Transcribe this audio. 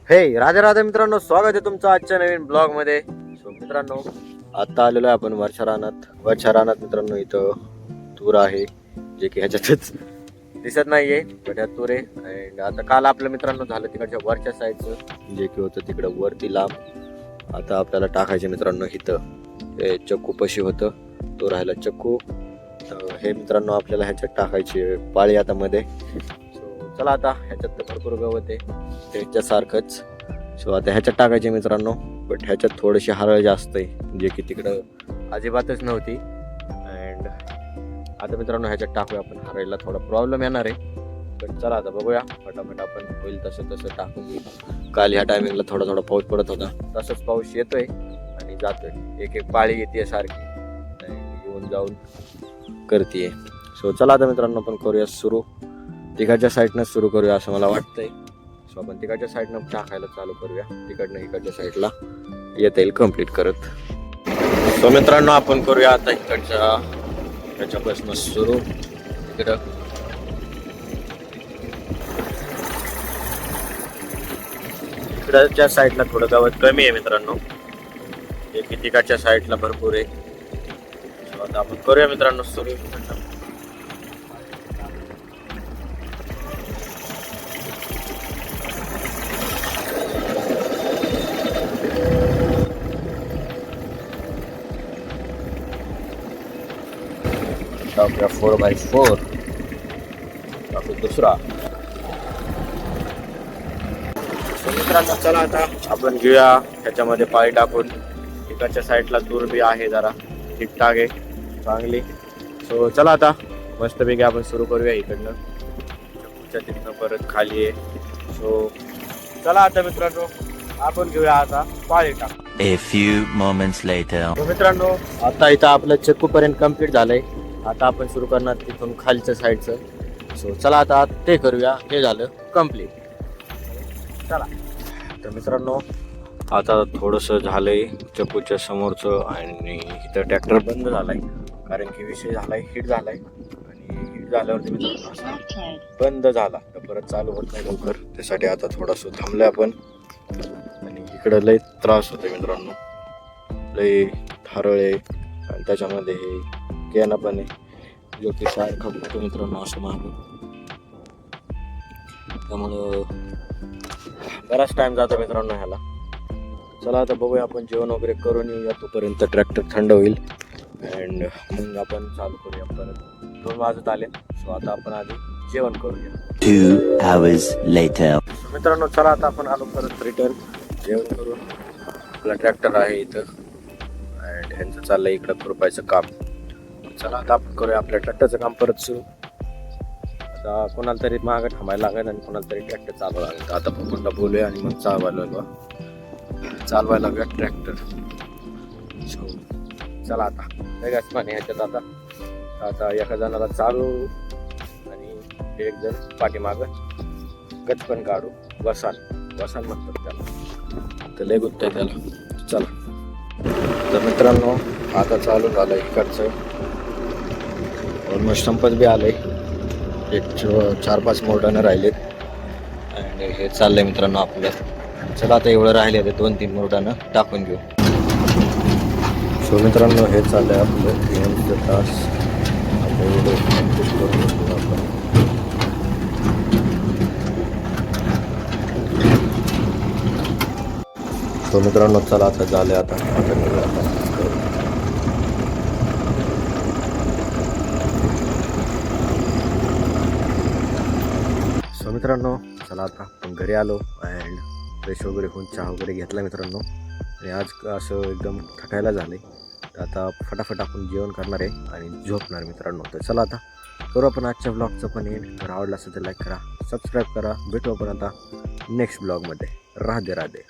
हे राधे राधे मित्रांनो, स्वागत आहे तुमचं आजच्या नवीन ब्लॉग मध्ये. सो मित्रांनो, आता आलेलो आहे आपण वरच्या रानात मित्रांनो. इथं तूर आहे जे की ह्याच्यातच दिसत नाहीये, पण ह्यात तूर आहे. आणि आता काल आपलं मित्रांनो झालं तिकडच्या वरच्या साईडचं जे की होतं तिकडं वरती लांब. आता आपल्याला टाकायचे मित्रांनो इथं. हे चक्कू पशी होतं, तो राहिला चक्कू. हे मित्रांनो आपल्याला ह्याच्यात टाकायचे पाळी आता मध्ये. चला आता ह्याच्यात तर भरपूर गवत आहे ह्याच्यासारखंच. सो आता ह्याच्यात टाकायचे मित्रांनो, बट ह्याच्यात थोडीशी हरळ जास्त आहे जे की तिकडं अजिबातच नव्हती. अँड आता मित्रांनो ह्याच्यात टाकूया आपण. हरळीला थोडा प्रॉब्लेम येणार आहे, पण चला आता बघूया फटाफट आपण होईल तसं टाकून घेऊ. काल ह्या टायमिंगला थोडा पाऊस पडत होता, तसंच पाऊस येतोय आणि जातोय. एक पाळी येते सारखी येऊन जाऊन करते. सो चला आता मित्रांनो आपण करूया सुरू. तिकडच्या साईडनं सुरू करूया असं मला वाटतंय. सो आपण तिकडच्या साईडनं टाकायला चालू करूया. तिकडनं इकडच्या साईडला येता येईल कम्प्लीट करत. सो मित्रांनो आपण करूया आता ह्याच्यापासून सुरू. इकडच्या साईडला थोडं गवत कमी आहे मित्रांनो, जे की तिकडच्या साईडला भरपूर आहे. सो आता आपण करूया मित्रांनो सुरू. टाकूया 4x4. टाकू दुसरा. मित्रांनो चला आता आपण घेऊया ह्याच्यामध्ये पाळी टाकून. इकडच्या साईडला तूर बी आहे जरा ठीकठाक आहे, चांगली. सो चला आता मस्तपैकी आपण सुरू करूया इकडनं. तिथनं परत खाली आहे. सो चला आता मित्रांनो आपण घेऊया आता पाळी टाक. A few moments later. मित्रांनो आता इथं आपलं चक्कू पर्यंत कम्प्लीट झालंय. आता आपण सुरू करणार तिथून खालच्या साईडचं. सो चला आता ते करूया. हे झालं कम्प्लीट. चला तर मित्रांनो आता थोडंसं झालंय चक्कूच्या समोरचं, आणि इथं ट्रॅक्टर बंद झालाय कारण की विषय झालाय हीट झालाय. आणि हीट झाल्यावरती मित्रांनो असा बंद झाला तर परत चालू होत नाही लवकर. त्यासाठी आता थोडंसं थांबलंय आपण. आणि इकडं लय त्रास होतोय मित्रांनो, लय हरळ आहे आणि त्याच्यामध्ये हे कॅना पण आहे जो की सारखा होतो मित्रांनो असं मागून. त्यामुळं बराच टाइम जातो मित्रांनो ह्याला. चला आता बघूया आपण जेवण वगैरे करून येऊया, तोपर्यंत ट्रॅक्टर थंड होईल अँड मग आपण चालू करूया. परत 2 वाजत आले. सो आता आपण आधी जेवण करूया. 2 hours later. मित्रांनो चला आता आपण आलो परत रिटर्न जेवण करून. आपला ट्रॅक्टर आहे इथं अँड ह्यांचं चाललंय इकडं खुरपायचं काम. चला आता आपण करूया आपल्या ट्रॅक्टरचं काम परत सुरू. आता कोणाला तरी मागं थांबायला लागेल आणि कोणाला तरी ट्रॅक्टर चालवायला लागेल. आता पप्पांना बोलूया आणि मग चालवायला लागूया ट्रॅक्टर. चला आता वेगळ्याच पाणी ह्याच्यात. आता एका जणाला चालू आणि एक जण पाठीमागं गचपण काढू. वसान म्हणतात त्याला, तर लय गुत्त आहे त्याला. चला तर मित्रांनो आता चालू झालं इकडचं. ऑलमोस्ट संपत बी आलंय. एक 4-5 मोर्टानं राहिलेत आणि हे चाललंय मित्रांनो आपलं. चला आता एवढं राहिले ते 2-3 मोर्टानं टाकून घेऊ. सो मित्रांनो हे चाललंय आपलं 3 तास. सो मित्रांनो चला आता झाले. आता सो मित्रांनो चला आता आपण घरी आलो अँड फ्रेश वगैरे होऊन चहा वगैरे घेतला मित्रांनो. आणि आज असं एकदम थकायला झाले, तर आता फटाफट आपण जेवण करणार आहे आणि झोपणार मित्रांनो. तर चला आता करू आपण आजच्या ब्लॉगचं पण एंड. जर आवडला असेल तर लाईक करा, सबस्क्राईब करा. भेटू आपण आता नेक्स्ट ब्लॉगमध्ये. राधे राधे.